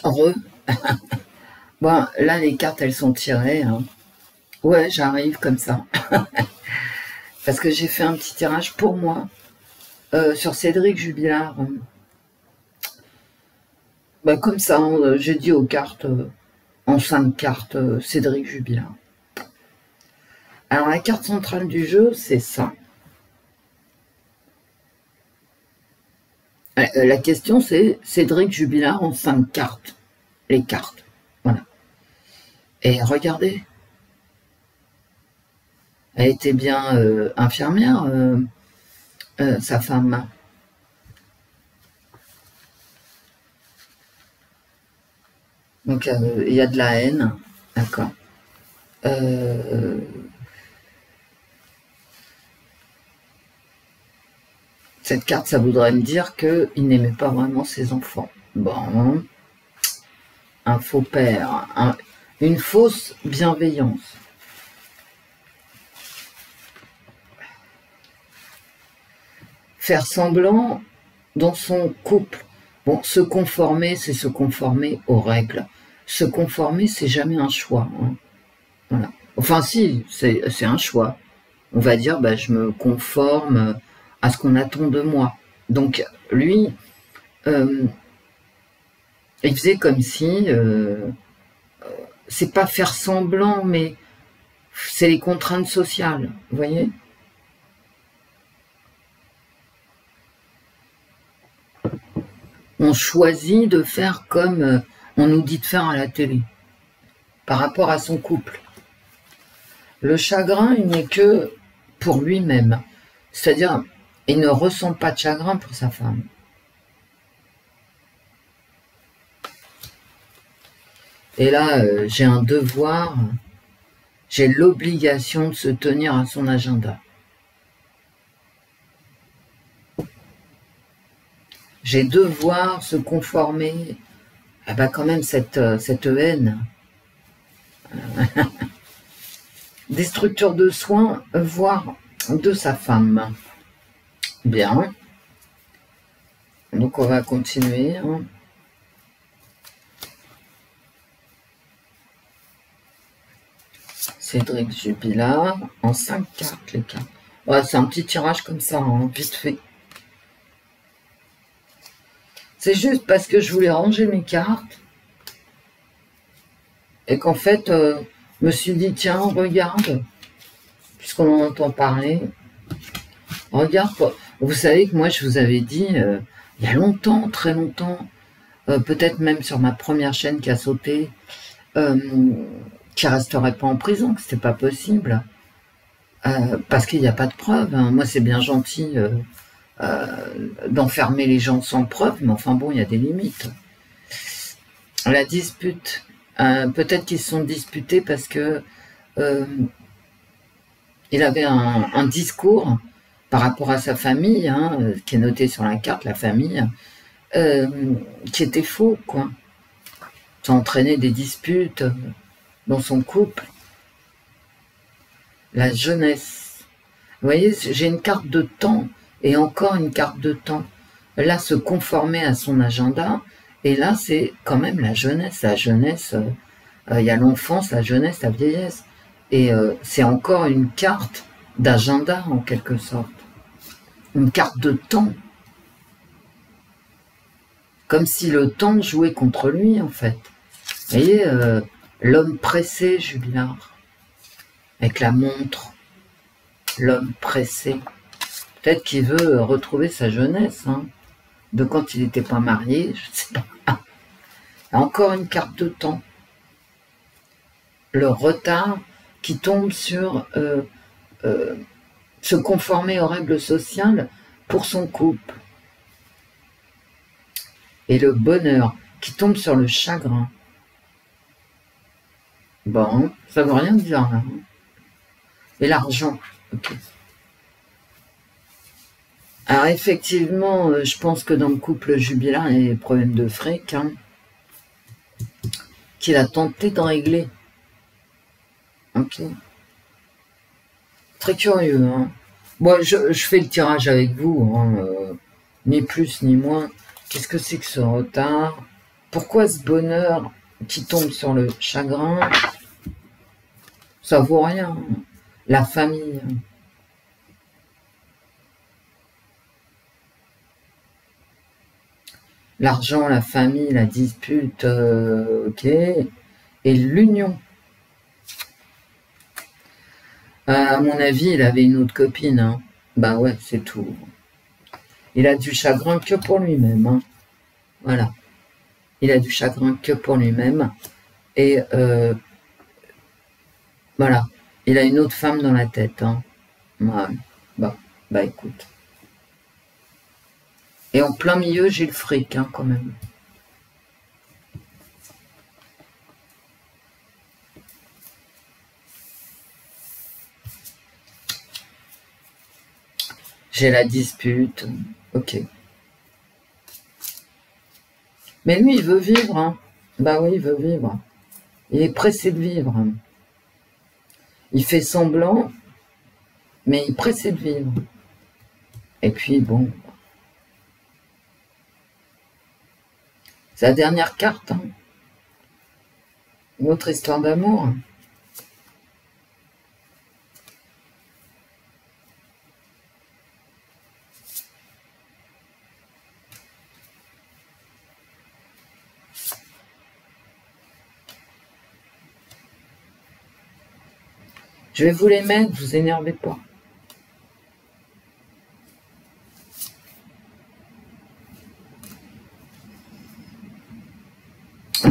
Heureux. Bon, là, les cartes, elles sont tirées. Hein. Ouais, j'arrive comme ça. Parce que j'ai fait un petit tirage pour moi sur Cédric Jubilard. Bah, comme ça, j'ai dit aux cartes, en 5 cartes, Cédric Jubilard. Alors, la carte centrale du jeu, c'est ça. La question, c'est Cédric Jubilard en 5 cartes. Les cartes. Voilà. Et regardez. Elle était bien infirmière, sa femme. Donc, il y a de la haine. D'accord. Cette carte, ça voudrait me dire qu'il n'aimait pas vraiment ses enfants. Bon. Un faux père. Une fausse bienveillance. Faire semblant dans son couple. Bon, se conformer, c'est se conformer aux règles. Se conformer, c'est jamais un choix. Hein. Voilà. Enfin, si, c'est un choix. On va dire, bah, je me conforme à ce qu'on attend de moi. Donc, lui, il faisait comme si, c'est pas faire semblant, mais c'est les contraintes sociales, vous voyez ? On choisit de faire comme on nous dit de faire à la télé, par rapport à son couple. Le chagrin, il n'est que pour lui-même. C'est-à-dire, il ne ressent pas de chagrin pour sa femme. Et là, j'ai un devoir, j'ai l'obligation de se tenir à son agenda. J'ai devoir se conformer, ah bah quand même cette haine. Des structures de soins, voire de sa femme. Bien. Donc on va continuer. Hein. Cédric Jubilard, en 5 cartes les cartes. Ouais, c'est un petit tirage comme ça, hein, vite fait. C'est juste parce que je voulais ranger mes cartes et qu'en fait, je me suis dit, tiens, regarde, puisqu'on en entend parler, regarde, quoi. Vous savez que moi, je vous avais dit, il y a longtemps, très longtemps, peut-être même sur ma première chaîne qui a sauté, qui resterait pas en prison, que c'était pas possible, parce qu'il n'y a pas de preuves. Hein. Moi, c'est bien gentil d'enfermer les gens sans preuve, mais enfin bon, il y a des limites. La dispute, peut-être qu'ils se sont disputés parce que il avait un discours par rapport à sa famille, hein, qui est noté sur la carte, la famille, qui était faux, quoi. Ça entraînait des disputes dans son couple. La jeunesse. Vous voyez, j'ai une carte de temps et encore une carte de temps. Là, se conformer à son agenda. Et là, c'est quand même la jeunesse. La jeunesse, il y a l'enfance, la jeunesse, la vieillesse. Et c'est encore une carte d'agenda, en quelque sorte. Une carte de temps. Comme si le temps jouait contre lui, en fait. Vous voyez, l'homme pressé, Jubilard. Avec la montre. L'homme pressé. Peut-être qu'il veut retrouver sa jeunesse, hein, de quand il n'était pas marié, je ne sais pas. Encore une carte de temps. Le retard qui tombe sur se conformer aux règles sociales pour son couple. Et le bonheur qui tombe sur le chagrin. Bon, ça ne veut rien dire là. Et l'argent, ok. Alors effectivement, je pense que dans le couple Jubilard, il y a des problèmes de fric, hein, qu'il a tenté de régler. Ok. Très curieux, hein. Bon, je fais le tirage avec vous, hein, ni plus ni moins. Qu'est-ce que c'est que ce retard? Pourquoi ce bonheur qui tombe sur le chagrin, ça vaut rien. La famille. L'argent, la famille, la dispute, ok. Et l'union. À mon avis, il avait une autre copine. Hein. Bah ouais, c'est tout. Il a du chagrin que pour lui-même. Hein. Voilà. Il a du chagrin que pour lui-même. Et voilà. Il a une autre femme dans la tête. Hein. Ouais. Bah écoute. Et en plein milieu, j'ai le fric, hein, quand même. J'ai la dispute. Ok. Mais lui, il veut vivre. Hein. Bah oui, il veut vivre. Il est pressé de vivre. Il fait semblant, mais il est pressé de vivre. Et puis, bon... C'est la dernière carte. Hein. Une autre histoire d'amour. Je vais vous les mettre, vous énervez pas.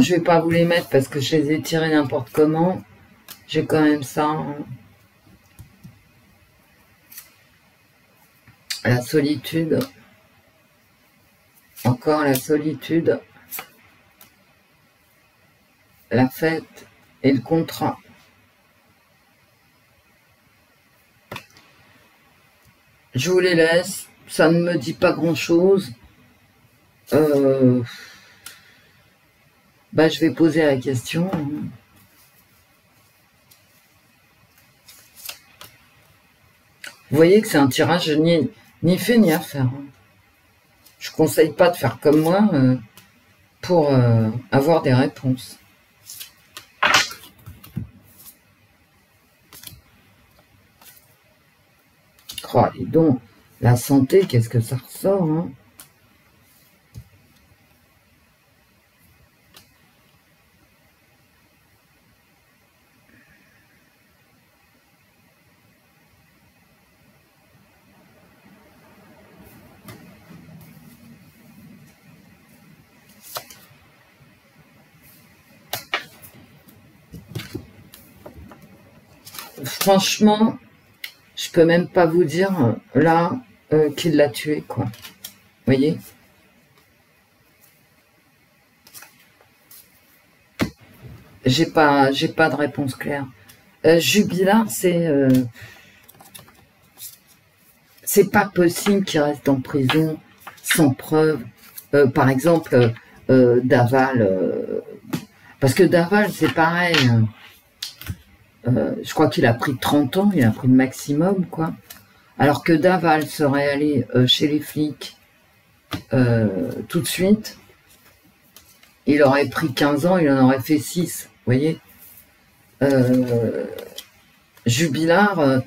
Je vais pas vous les mettre parce que je les ai tirés n'importe comment. J'ai quand même ça. Hein. La solitude. Encore la solitude. La fête et le contrat. Je vous les laisse. Ça ne me dit pas grand-chose. Bah, je vais poser la question. Vous voyez que c'est un tirage ni fait ni à faire. Je ne conseille pas de faire comme moi pour avoir des réponses. Oh, et donc, la santé, qu'est-ce que ça ressort, hein? Franchement, je peux même pas vous dire là qu'il l'a tué, quoi. Vous voyez? J'ai pas de réponse claire. Jubilard, c'est pas possible qu'il reste en prison sans preuve. Par exemple, Daval, parce que Daval, c'est pareil. Je crois qu'il a pris 30 ans, il a pris le maximum, quoi. Alors que Daval serait allé chez les flics tout de suite, il aurait pris 15 ans, il en aurait fait 6, vous voyez. Jubilard,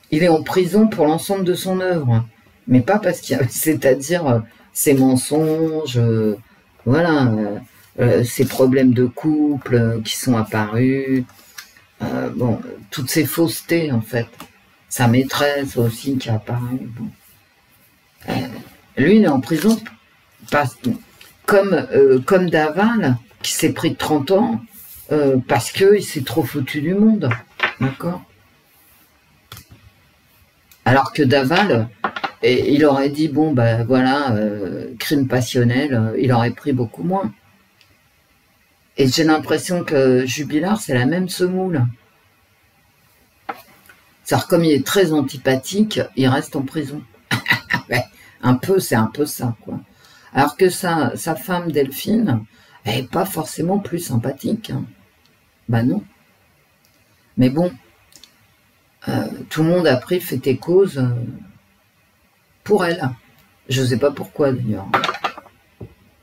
il est en prison pour l'ensemble de son œuvre, mais pas parce qu'il y a, c'est-à-dire ses mensonges, voilà, ses problèmes de couple qui sont apparus, bon, toutes ces faussetés en fait. Sa maîtresse aussi qui apparaît. Bon. Lui, il est en prison comme Daval, qui s'est pris 30 ans parce qu'il s'est trop foutu du monde. D'accord? Alors que Daval, il aurait dit, bon, ben voilà, crime passionnel, il aurait pris beaucoup moins. Et j'ai l'impression que Jubilard, c'est la même semoule. C'est-à-dire, comme il est très antipathique, il reste en prison. Ouais, c'est un peu ça, quoi. Alors que sa femme Delphine, elle n'est pas forcément plus sympathique. Hein. Ben non. Mais bon, tout le monde a pris fait et cause pour elle. Je ne sais pas pourquoi, d'ailleurs.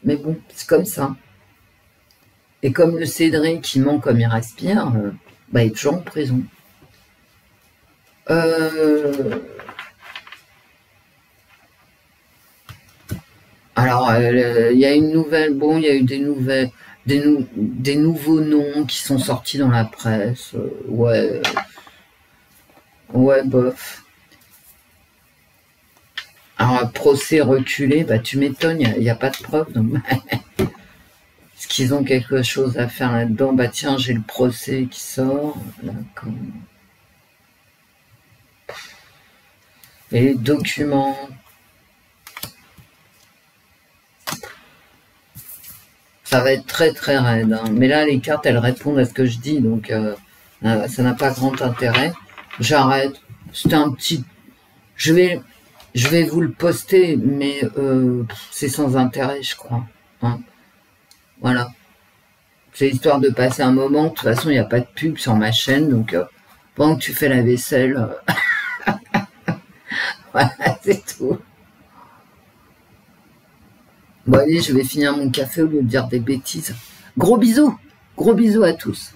Mais bon, c'est comme ça. Et comme le Cédric, il ment comme il respire, bah, il est toujours en prison. Alors, il y a une nouvelle, bon, il y a eu des nouvelles, des nouveaux noms qui sont sortis dans la presse. Ouais, ouais, bof. Alors, un procès reculé, bah tu m'étonnes, il n'y a pas de preuve. Donc, est-ce qu'ils ont quelque chose à faire là-dedans? Bah tiens, j'ai le procès qui sort. D'accord. Et les documents. Ça va être très très raide. Hein. Mais là, les cartes, elles répondent à ce que je dis, donc ça n'a pas grand intérêt. J'arrête. C'était un petit... Je vais vous le poster, mais c'est sans intérêt, je crois. Hein. Voilà. C'est histoire de passer un moment. De toute façon, il n'y a pas de pub sur ma chaîne, donc pendant que tu fais la vaisselle, voilà, c'est tout. Bon allez, je vais finir mon café au lieu de dire des bêtises. Gros bisous à tous.